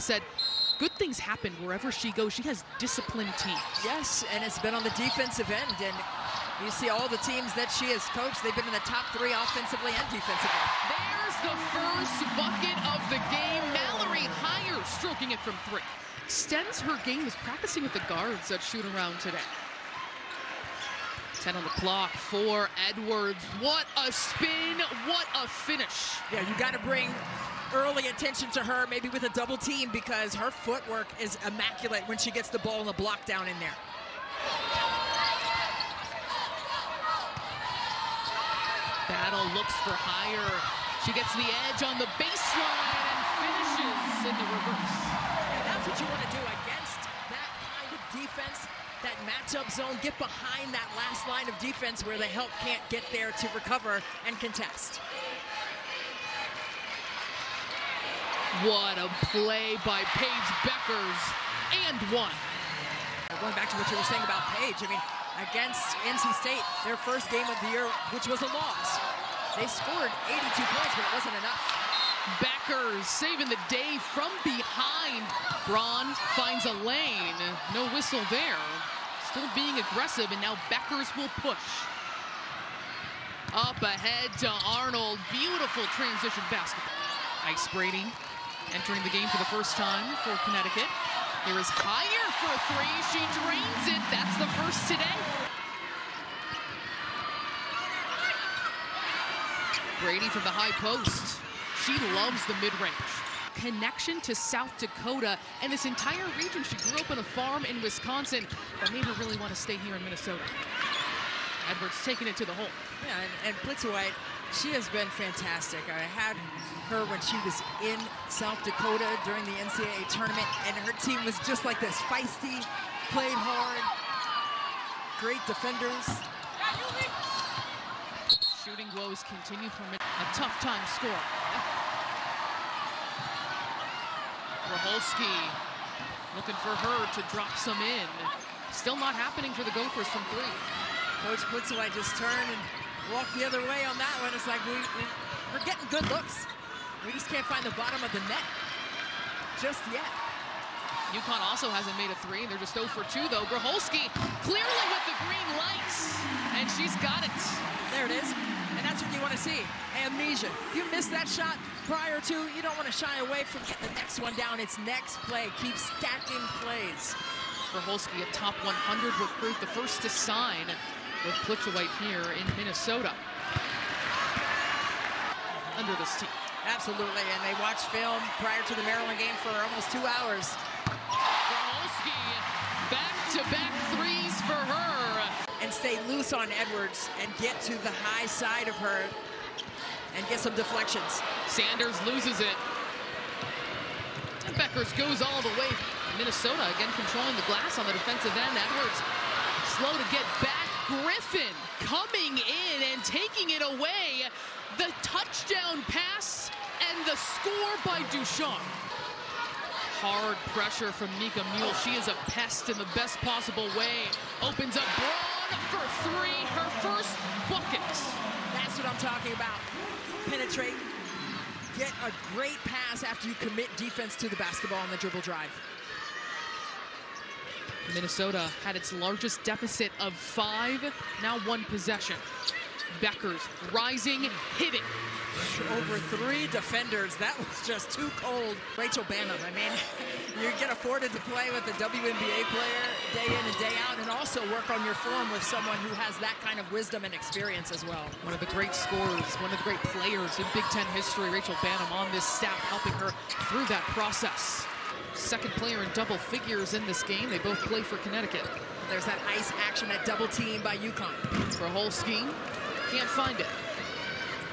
said good things happen wherever she goes. She has disciplined teams. Yes, and it's been on the defensive end. And you see all the teams that she has coached, they've been in the top 3 offensively and defensively. There's the first bucket of the game. Mallory Hire stroking it from 3. Extends her game, is practicing with the guards that shoot around today. 10 on the clock for Edwards. What a spin, what a finish. Yeah, you got to bring early attention to her, maybe with a double team, because her footwork is immaculate when she gets the ball and the block down in there. Battle looks for Hire. She gets the edge on the baseline and finishes in the reverse. And that's what you want to do against that kind of defense, that matchup zone. Get behind that last line of defense where the help can't get there to recover and contest. What a play by Paige Beckers, and 1. Going back to what you were saying about Paige, I mean, against NC State, their first game of the year, which was a loss. They scored 82 points, but it wasn't enough. Beckers saving the day from behind. Braun finds a lane. No whistle there. Still being aggressive, and now Beckers will push. Up ahead to Arnold. Beautiful transition basketball. Ice Brady entering the game for the first time for Connecticut. Here is Hire for a 3. She drains it. That's the first today. Brady from the high post. She loves the mid-range. Connection to South Dakota and this entire region. She grew up on a farm in Wisconsin that made her really want to stay here in Minnesota. Edwards taking it to the hole. Yeah, and Plitzwhite, she has been fantastic. I had her when she was in South Dakota during the NCAA tournament, and her team was just like this, feisty, played hard, great defenders. Shooting woes continue from a tough time score. Roholski looking for her to drop some in. Still not happening for the Gophers from 3. Coach Plitzwhite just turned and walked the other way on that one. It's like we're getting good looks. We just can't find the bottom of the net just yet. UConn also hasn't made a 3. They're just 0 for 2 though. Groholski clearly with the green lights, and she's got it. There it is, and that's what you want to see, amnesia. If you missed that shot prior to, you don't want to shy away from getting the next one down. It's next play, keep stacking plays. Groholski, a top 100 recruit, the first to sign with Plitzwhite here in Minnesota. Under this team. Absolutely, and they watched film prior to the Maryland game for almost 2 hours. Groholski, back-to-back 3s for her. And stay loose on Edwards and get to the high side of her and get some deflections. Sanders loses it. And Beckers goes all the way. Minnesota again controlling the glass on the defensive end. Edwards slow to get back. Griffin coming in and taking it away. The touchdown pass and the score by Ducharme. Hard pressure from Mika Mule. She is a pest in the best possible way. Opens up Braun for 3, her first bucket. That's what I'm talking about. Penetrate, get a great pass after you commit defense to the basketball on the dribble drive. Minnesota had its largest deficit of 5, now 1 possession. Beckers rising, hitting. Over 3 defenders, that was just too cold. Rachel Banham, I mean, you get afforded to play with a WNBA player day in and day out, and also work on your form with someone who has that kind of wisdom and experience as well. One of the great scorers, one of the great players in Big Ten history, Rachel Banham on this staff, helping her through that process. Second player in double figures in this game. They both play for Connecticut. There's that ice action at double team by UConn. Groholski can't find it.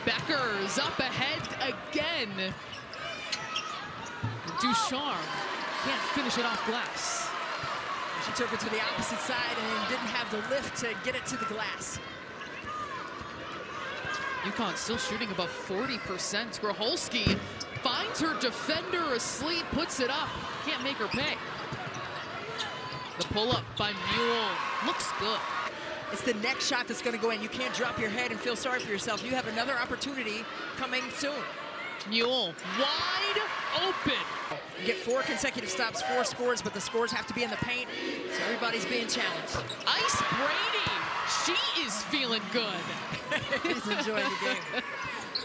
Beckers up ahead again. Ducharme can't finish it off glass. She took it to the opposite side and didn't have the lift to get it to the glass. UConn still shooting above 40%. Groholski finds her defender asleep, puts it up. Can't make her pay. The pull-up by Mule looks good. It's the next shot that's going to go in. You can't drop your head and feel sorry for yourself. You have another opportunity coming soon. Mule wide open. You get 4 consecutive stops, 4 scores, but the scores have to be in the paint, so everybody's being challenged. Ice Brady, she is feeling good. He's enjoying the game.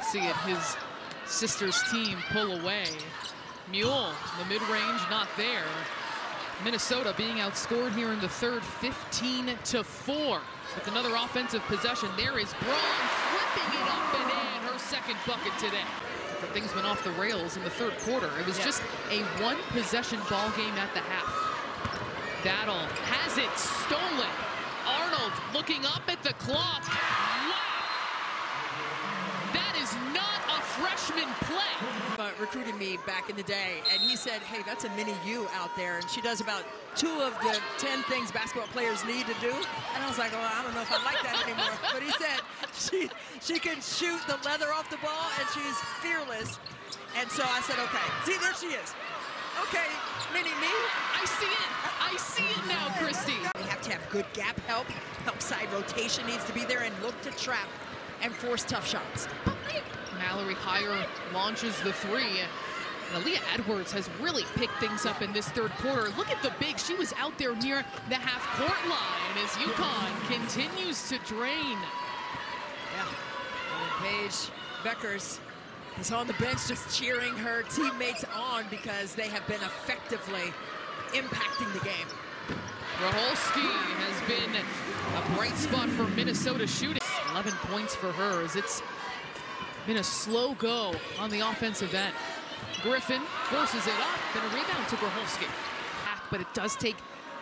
See it, his sister's team pull away. Mule, the mid-range, not there. Minnesota being outscored here in the third, 15-4. With another offensive possession, there is Braun flipping it up and in, her second bucket today. Things went off the rails in the third quarter. It was just a one-possession ball game at the half. Battle has it stolen. Arnold looking up at the clock. Wow! That is not a freshman play. Recruited me back in the day, and he said, hey, that's a mini you out there, and she does about 2 of the 10 things basketball players need to do. And I was like, well, I don't know if I like that anymore. But he said she can shoot the leather off the ball, and she's fearless. And so I said, okay, see, there she is. Okay, mini me. I see it. I see it now, Christy. They have to have good gap help. Help side rotation needs to be there and look to trap and force tough shots. Mallory Heyer launches the 3. And Aaliyah Edwards has really picked things up in this third quarter. Look at the big. She was out there near the half-court line as UConn continues to drain. Yeah, and Paige Beckers is on the bench just cheering her teammates on because they have been effectively impacting the game. Roholski has been a bright spot for Minnesota shooting. 11 points for her as it's been a slow go on the offensive end. Griffin forces it up, then a rebound to Roholski. But it does take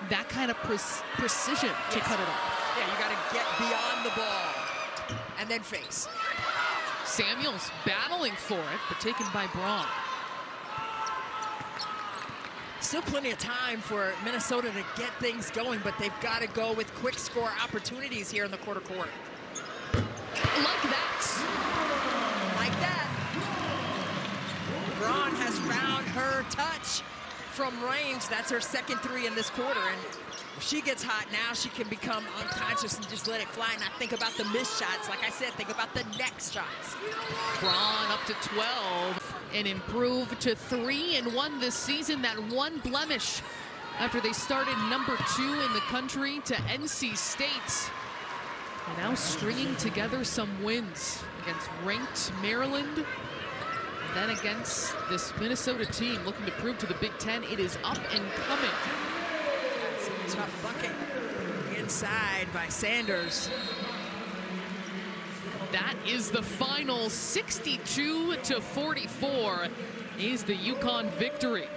that kind of precision to cut it off. Yeah, you got to get beyond the ball and then face. Samuels battling for it, but taken by Braun. Still plenty of time for Minnesota to get things going, but they've got to go with quick score opportunities here in the quarter court. Like that. Like that. Braun has found her touch from range. That's her second 3 in this quarter. And if she gets hot now, she can become unconscious and just let it fly, not think about the missed shots. Like I said, think about the next shots. Braun up to 12 and improved to 3-1 this season. That one blemish after they started number 2 in the country to NC State. And now stringing together some wins against ranked Maryland, and then against this Minnesota team looking to prove to the Big Ten it is up and coming. That's a tough bucket inside by Sanders. That is the final. 62-44 is the UConn victory.